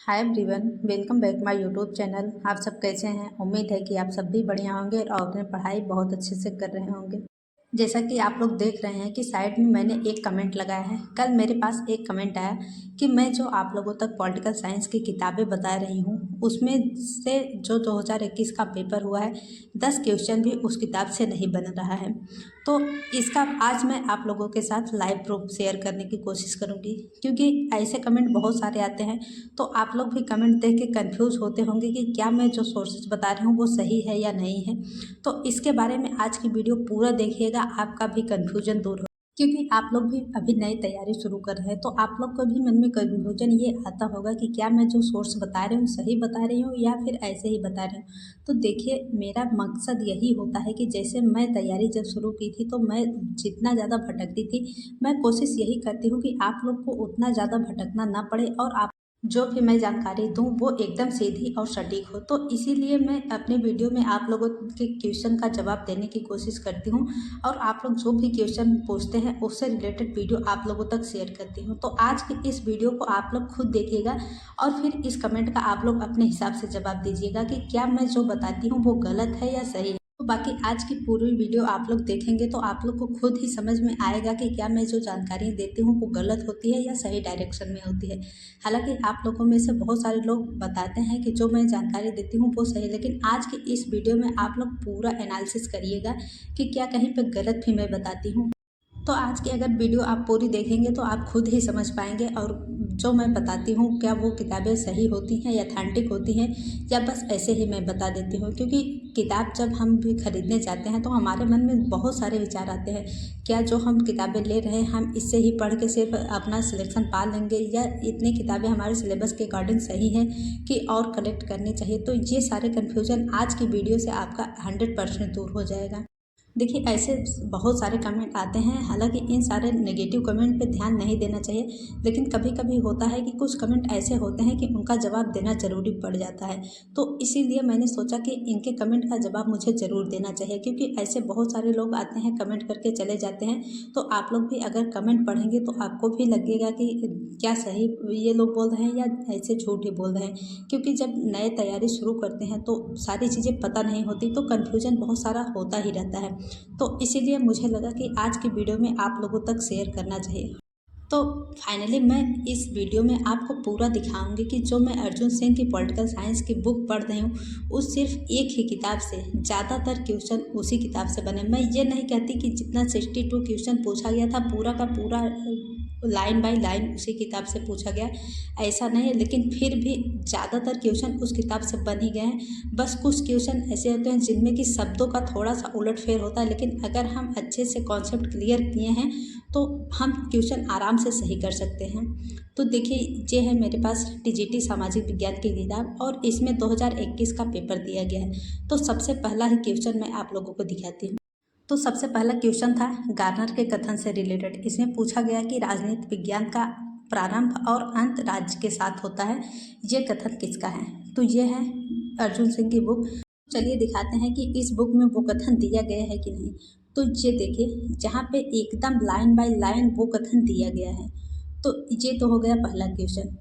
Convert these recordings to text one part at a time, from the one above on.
Hi everyone, welcome back my YouTube channel. आप सब कैसे हैं? उम्मीद है कि आप सब भी बढ़िया होंगे और अपनी पढ़ाई बहुत अच्छे से कर रहे होंगे। जैसा कि आप लोग देख रहे हैं कि साइड में मैंने एक कमेंट लगाया है। कल मेरे पास एक कमेंट आया कि मैं जो आप लोगों तक पॉलिटिकल साइंस की किताबें बता रही हूँ उसमें से जो 2021 का पेपर हुआ है 10 क्वेश्चन भी उस किताब से नहीं बन रहा है। तो इसका आज मैं आप लोगों के साथ लाइव प्रूफ शेयर करने की कोशिश करूँगी, क्योंकि ऐसे कमेंट बहुत सारे आते हैं। तो आप लोग भी कमेंट देख के कंफ्यूज होते होंगे कि क्या मैं जो सोर्सेज बता रही हूँ वो सही है या नहीं है। तो इसके बारे में आज की वीडियो पूरा देखिएगा, आपका भी कन्फ्यूजन दूर हो, क्योंकि आप लोग भी अभी नई तैयारी शुरू कर रहे हैं। तो आप लोग को भी मन में कन्फ्यूजन ये आता होगा कि क्या मैं जो सोर्स बता रही हूँ सही बता रही हूँ या फिर ऐसे ही बता रही हूँ। तो देखिए, मेरा मकसद यही होता है कि जैसे मैं तैयारी जब शुरू की थी तो मैं जितना ज़्यादा भटकती थी, मैं कोशिश यही करती हूँ कि आप लोग को उतना ज़्यादा भटकना ना पड़े और आप जो भी मैं जानकारी दूं वो एकदम सीधी और सटीक हो। तो इसीलिए मैं अपने वीडियो में आप लोगों के क्वेश्चन का जवाब देने की कोशिश करती हूं और आप लोग जो भी क्वेश्चन पूछते हैं उससे रिलेटेड वीडियो आप लोगों तक शेयर करती हूं। तो आज की इस वीडियो को आप लोग खुद देखिएगा और फिर इस कमेंट का आप लोग अपने हिसाब से जवाब दीजिएगा कि क्या मैं जो बताती हूँ वो गलत है या सही है। तो बाकी आज की पूरी वीडियो आप लोग देखेंगे तो आप लोग को खुद ही समझ में आएगा कि क्या मैं जो जानकारी देती हूँ वो गलत होती है या सही डायरेक्शन में होती है। हालांकि आप लोगों में से बहुत सारे लोग बताते हैं कि जो मैं जानकारी देती हूँ वो सही है, लेकिन आज की इस वीडियो में आप लोग पूरा एनालिसिस करिएगा कि क्या कहीं पर गलत भी मैं बताती हूँ। तो आज की अगर वीडियो आप पूरी देखेंगे तो आप खुद ही समझ पाएंगे और जो मैं बताती हूँ क्या वो किताबें सही होती हैं या ऑथेंटिक होती हैं या बस ऐसे ही मैं बता देती हूँ। क्योंकि किताब जब हम भी खरीदने जाते हैं तो हमारे मन में बहुत सारे विचार आते हैं, क्या जो हम किताबें ले रहे हैं हम इससे ही पढ़ के सिर्फ अपना सिलेक्शन पा लेंगे या इतनी किताबें हमारे सिलेबस के अकॉर्डिंग सही हैं कि और कलेक्ट करनी चाहिए। तो ये सारे कन्फ्यूजन आज की वीडियो से आपका 100% दूर हो जाएगा। देखिए, ऐसे बहुत सारे कमेंट आते हैं, हालांकि इन सारे नेगेटिव कमेंट पे ध्यान नहीं देना चाहिए, लेकिन कभी कभी होता है कि कुछ कमेंट ऐसे होते हैं कि उनका जवाब देना ज़रूरी पड़ जाता है। तो इसीलिए मैंने सोचा कि इनके कमेंट का जवाब मुझे ज़रूर देना चाहिए, क्योंकि ऐसे बहुत सारे लोग आते हैं कमेंट करके चले जाते हैं। तो आप लोग भी अगर कमेंट पढ़ेंगे तो आपको भी लगेगा कि क्या सही ये लोग बोल रहे हैं या ऐसे झूठ ही बोल रहे हैं। क्योंकि जब नए तैयारी शुरू करते हैं तो सारी चीज़ें पता नहीं होती, तो कन्फ्यूजन बहुत सारा होता ही रहता है। तो इसीलिए मुझे लगा कि आज की वीडियो में आप लोगों तक शेयर करना चाहिए। तो फाइनली मैं इस वीडियो में आपको पूरा दिखाऊंगी कि जो मैं अर्जुन सिंह की पॉलिटिकल साइंस की बुक पढ़ रही हूँ उस सिर्फ एक ही किताब से ज़्यादातर क्वेश्चन उसी किताब से बने। मैं ये नहीं कहती कि जितना 62 क्वेश्चन पूछा गया था पूरा का पूरा लाइन बाय लाइन उसी किताब से पूछा गया, ऐसा नहीं है, लेकिन फिर भी ज़्यादातर क्वेश्चन उस किताब से बन ही गए हैं। बस कुछ क्वेश्चन ऐसे होते हैं जिनमें कि शब्दों का थोड़ा सा उलटफेर होता है, लेकिन अगर हम अच्छे से कॉन्सेप्ट क्लियर किए हैं तो हम क्वेश्चन आराम से सही कर सकते हैं। तो देखिए, ये है मेरे पास टीजीटी सामाजिक विज्ञान की किताब और इसमें 2021 का पेपर दिया गया है। तो सबसे पहला ही क्वेश्चन मैं आप लोगों को दिखाती हूँ। तो सबसे पहला क्वेश्चन था गार्नर के कथन से रिलेटेड। इसमें पूछा गया कि राजनीति विज्ञान का प्रारंभ और अंत राज्य के साथ होता है, ये कथन किसका है? तो ये है अर्जुन सिंह की बुक। चलिए दिखाते हैं कि इस बुक में वो कथन दिया गया है कि नहीं। तो ये देखिए, जहाँ पे एकदम लाइन बाय लाइन वो कथन दिया गया है। तो ये तो हो गया पहला क्वेश्चन।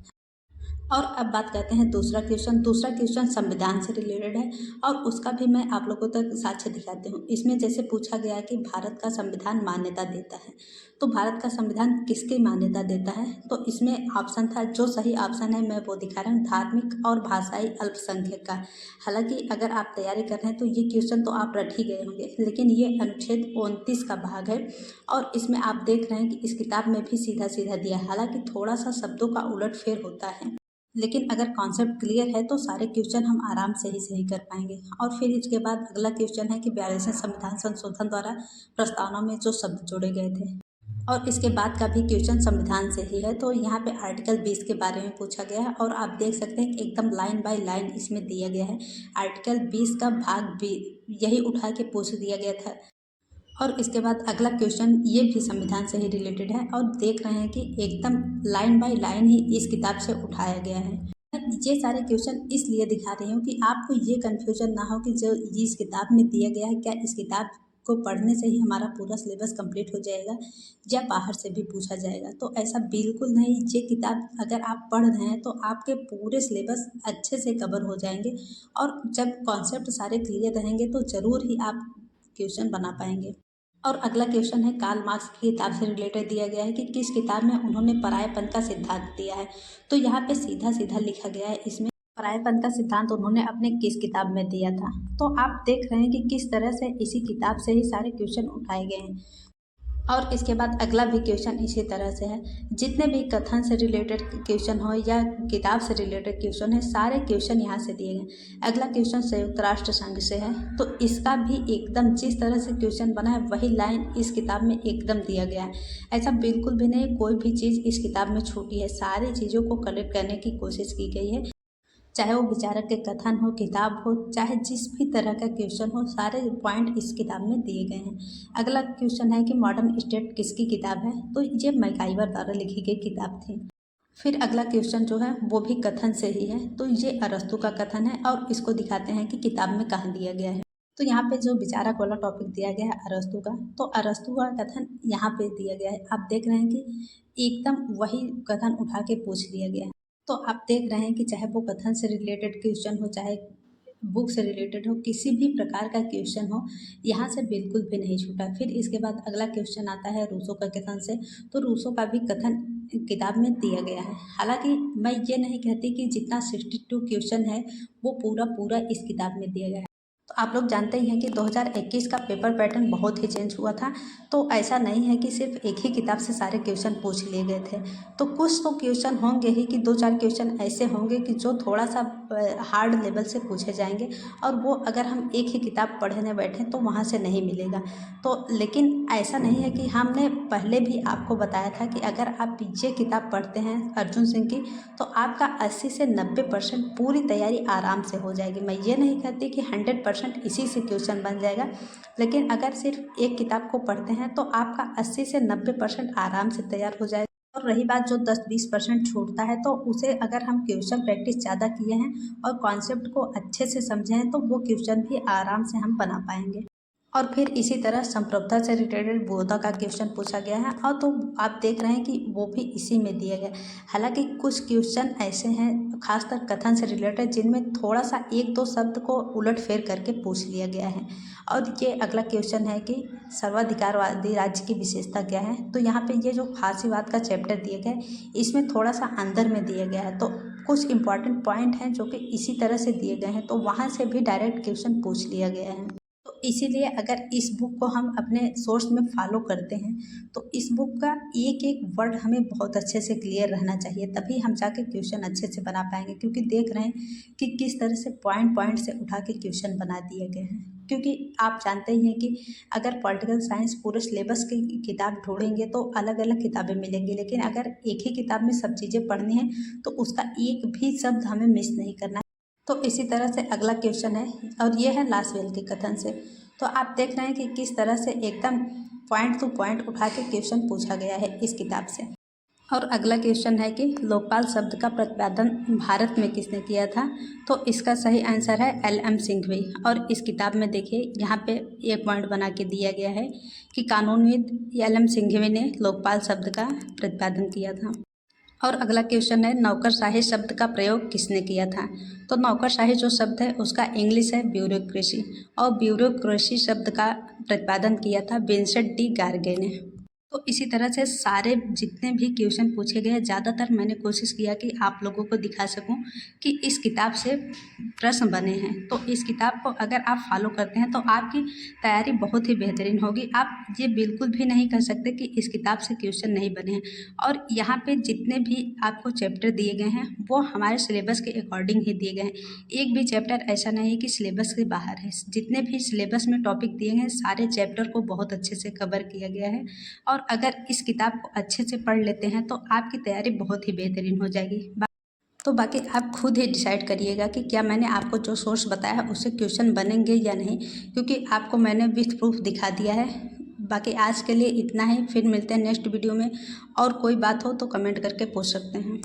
और अब बात करते हैं दूसरा क्वेश्चन। दूसरा क्वेश्चन संविधान से रिलेटेड है और उसका भी मैं आप लोगों तक साक्ष्य दिखाती हूँ। इसमें जैसे पूछा गया है कि भारत का संविधान मान्यता देता है, तो भारत का संविधान किसकी मान्यता देता है? तो इसमें ऑप्शन था, जो सही ऑप्शन है मैं वो दिखा रहा हूँ, धार्मिक और भाषाई अल्पसंख्यक का। हालांकि अगर आप तैयारी कर रहे हैं तो ये क्वेश्चन तो आप रट ही गए होंगे, लेकिन ये अनुच्छेद 29 का भाग है और इसमें आप देख रहे हैं कि इस किताब में भी सीधा सीधा दिया है। हालांकि थोड़ा सा शब्दों का उलटफेर होता है, लेकिन अगर कॉन्सेप्ट क्लियर है तो सारे क्वेश्चन हम आराम से ही सही कर पाएंगे। और फिर इसके बाद अगला क्वेश्चन है कि 42वें संविधान संशोधन द्वारा प्रस्तावना में जो शब्द जोड़े गए थे, और इसके बाद का भी क्वेश्चन संविधान से ही है। तो यहाँ पे आर्टिकल 20 के बारे में पूछा गया है और आप देख सकते हैं कि एकदम लाइन बाय लाइन इसमें दिया गया है। आर्टिकल 20 का भाग बी यही उठा के पूछ दिया गया था। और इसके बाद अगला क्वेश्चन ये भी संविधान से ही रिलेटेड है और देख रहे हैं कि एकदम लाइन बाय लाइन ही इस किताब से उठाया गया है। ये सारे क्वेश्चन इसलिए दिखा रही हूँ कि आपको ये कन्फ्यूजन ना हो कि जो इस किताब में दिया गया है क्या इस किताब को पढ़ने से ही हमारा पूरा सिलेबस कंप्लीट हो जाएगा या बाहर से भी पूछा जाएगा। तो ऐसा बिल्कुल नहीं, ये किताब अगर आप पढ़ रहे हैं तो आपके पूरे सिलेबस अच्छे से कवर हो जाएंगे और जब कॉन्सेप्ट सारे क्लियर रहेंगे तो ज़रूर ही आप क्वेश्चन बना पाएंगे। और अगला क्वेश्चन है कार्ल मार्क्स की किताब से रिलेटेड दिया गया है कि किस किताब में उन्होंने परायेपन का सिद्धांत दिया है। तो यहाँ पे सीधा सीधा लिखा गया है इसमें परायेपन का सिद्धांत उन्होंने अपने किस किताब में दिया था। तो आप देख रहे हैं कि किस तरह से इसी किताब से ही सारे क्वेश्चन उठाए गए हैं। और इसके बाद अगला भी क्वेश्चन इसी तरह से है। जितने भी कथन से रिलेटेड क्वेश्चन हो या किताब से रिलेटेड क्वेश्चन है, सारे क्वेश्चन यहाँ से दिए गए। अगला क्वेश्चन संयुक्त राष्ट्र संघ से है, तो इसका भी एकदम जिस तरह से क्वेश्चन बना है वही लाइन इस किताब में एकदम दिया गया है। ऐसा बिल्कुल भी नहीं कोई भी चीज़ इस किताब में छूटी है, सारी चीज़ों को कलेक्ट करने की कोशिश की गई है। चाहे वो विचारक के कथन हो, किताब हो, चाहे जिस भी तरह का क्वेश्चन हो, सारे पॉइंट इस किताब में दिए गए हैं। अगला क्वेश्चन है कि मॉडर्न स्टेट किसकी किताब है। तो ये मैकाइवर द्वारा लिखी गई किताब थी। फिर अगला क्वेश्चन जो है वो भी कथन से ही है। तो ये अरस्तु का कथन है और इसको दिखाते हैं कि किताब में कहाँ दिया गया है। तो यहाँ पे जो विचारक वाला टॉपिक दिया गया है अरस्तु का, तो अरस्तु का कथन यहाँ पे दिया गया है। आप देख रहे हैं कि एकदम वही कथन उठा के पूछ लिया गया है। तो आप देख रहे हैं कि चाहे वो कथन से रिलेटेड क्वेश्चन हो, चाहे बुक से रिलेटेड हो, किसी भी प्रकार का क्वेश्चन हो, यहाँ से बिल्कुल भी नहीं छूटा। फिर इसके बाद अगला क्वेश्चन आता है रूसो का कथन से। तो रूसो का भी कथन किताब में दिया गया है। हालांकि मैं ये नहीं कहती कि जितना 62 क्वेश्चन है वो पूरा इस किताब में दिया गया है। तो आप लोग जानते ही हैं कि 2021 का पेपर पैटर्न बहुत ही चेंज हुआ था। तो ऐसा नहीं है कि सिर्फ एक ही किताब से सारे क्वेश्चन पूछ लिए गए थे। तो कुछ तो क्वेश्चन होंगे ही कि 2-4 क्वेश्चन ऐसे होंगे कि जो थोड़ा सा हार्ड लेवल से पूछे जाएंगे और वो अगर हम एक ही किताब पढ़ने बैठें तो वहाँ से नहीं मिलेगा। तो लेकिन ऐसा नहीं है कि हमने पहले भी आपको बताया था कि अगर आप ये किताब पढ़ते हैं अर्जुन सिंह की, तो आपका 80 से 90% पूरी तैयारी आराम से हो जाएगी। मैं ये नहीं कहती कि 100% इसी से क्वेश्चन बन जाएगा, लेकिन अगर सिर्फ एक किताब को पढ़ते हैं तो आपका 80 से 90% आराम से तैयार हो जाएगा। और रही बात जो 10-20% छूटता है, तो उसे अगर हम क्वेश्चन प्रैक्टिस ज़्यादा किए हैं और कॉन्सेप्ट को अच्छे से समझे हैं तो वो क्वेश्चन भी आराम से हम बना पाएंगे। और फिर इसी तरह संप्रभुता से रिलेटेड बोधा का क्वेश्चन पूछा गया है और तो आप देख रहे हैं कि वो भी इसी में दिया गया। हालांकि कुछ क्वेश्चन ऐसे हैं खासकर कथन से रिलेटेड जिनमें थोड़ा सा 1-2 शब्द को उलट फेर करके पूछ लिया गया है। और ये अगला क्वेश्चन है कि सर्वाधिकारवादी राज्य की विशेषता क्या है। तो यहाँ पे ये जो फासीवाद का चैप्टर दिया गया है इसमें थोड़ा सा अंदर में दिया गया है। तो कुछ इंपॉर्टेंट पॉइंट हैं जो कि इसी तरह से दिए गए हैं, तो वहाँ से भी डायरेक्ट क्वेश्चन पूछ लिया गया है। तो इसीलिए अगर इस बुक को हम अपने सोर्स में फॉलो करते हैं तो इस बुक का एक एक वर्ड हमें बहुत अच्छे से क्लियर रहना चाहिए, तभी हम जाके क्वेश्चन अच्छे से बना पाएंगे। क्योंकि देख रहे हैं कि किस तरह से पॉइंट से उठा के क्वेश्चन बना दिए गए हैं। क्योंकि आप जानते ही हैं कि अगर पॉलिटिकल साइंस पूरे सिलेबस की किताब ढूंढेंगे तो अलग अलग किताबें मिलेंगी, लेकिन अगर एक ही किताब में सब चीज़ें पढ़नी है तो उसका एक भी शब्द हमें मिस नहीं करना है। तो इसी तरह से अगला क्वेश्चन है और ये है लासवेल के कथन से। तो आप देख रहे हैं कि किस तरह से एकदम पॉइंट टू पॉइंट उठा के क्वेश्चन पूछा गया है इस किताब से। और अगला क्वेश्चन है कि लोकपाल शब्द का प्रतिपादन भारत में किसने किया था। तो इसका सही आंसर है LM सिंघवी। और इस किताब में देखिए यहाँ पे एक पॉइंट बना के दिया गया है कि कानूनविद LM सिंघवी ने लोकपाल शब्द का प्रतिपादन किया था। और अगला क्वेश्चन है नौकरशाही शब्द का प्रयोग किसने किया था। तो नौकरशाही जो शब्द है उसका इंग्लिश है ब्यूरोक्रेसी, और ब्यूरोक्रेसी शब्द का प्रतिपादन किया था विंसेंट डी गार्गे ने। तो इसी तरह से सारे जितने भी क्वेश्चन पूछे गए ज़्यादातर मैंने कोशिश किया कि आप लोगों को दिखा सकूं कि इस किताब से प्रश्न बने हैं। तो इस किताब को अगर आप फॉलो करते हैं तो आपकी तैयारी बहुत ही बेहतरीन होगी। आप ये बिल्कुल भी नहीं कह सकते कि इस किताब से क्वेश्चन नहीं बने हैं। और यहाँ पे जितने भी आपको चैप्टर दिए गए हैं वो हमारे सिलेबस के अकॉर्डिंग ही दिए गए हैं। एक भी चैप्टर ऐसा नहीं है कि सिलेबस के बाहर है। जितने भी सिलेबस में टॉपिक दिए हैं सारे चैप्टर को बहुत अच्छे से कवर किया गया है। और अगर इस किताब को अच्छे से पढ़ लेते हैं तो आपकी तैयारी बहुत ही बेहतरीन हो जाएगी। तो बाकी आप खुद ही डिसाइड करिएगा कि क्या मैंने आपको जो सोर्स बताया है उससे क्वेश्चन बनेंगे या नहीं, क्योंकि आपको मैंने विथ प्रूफ दिखा दिया है। बाकी आज के लिए इतना ही, फिर मिलते हैं नेक्स्ट वीडियो में। और कोई बात हो तो कमेंट करके पूछ सकते हैं।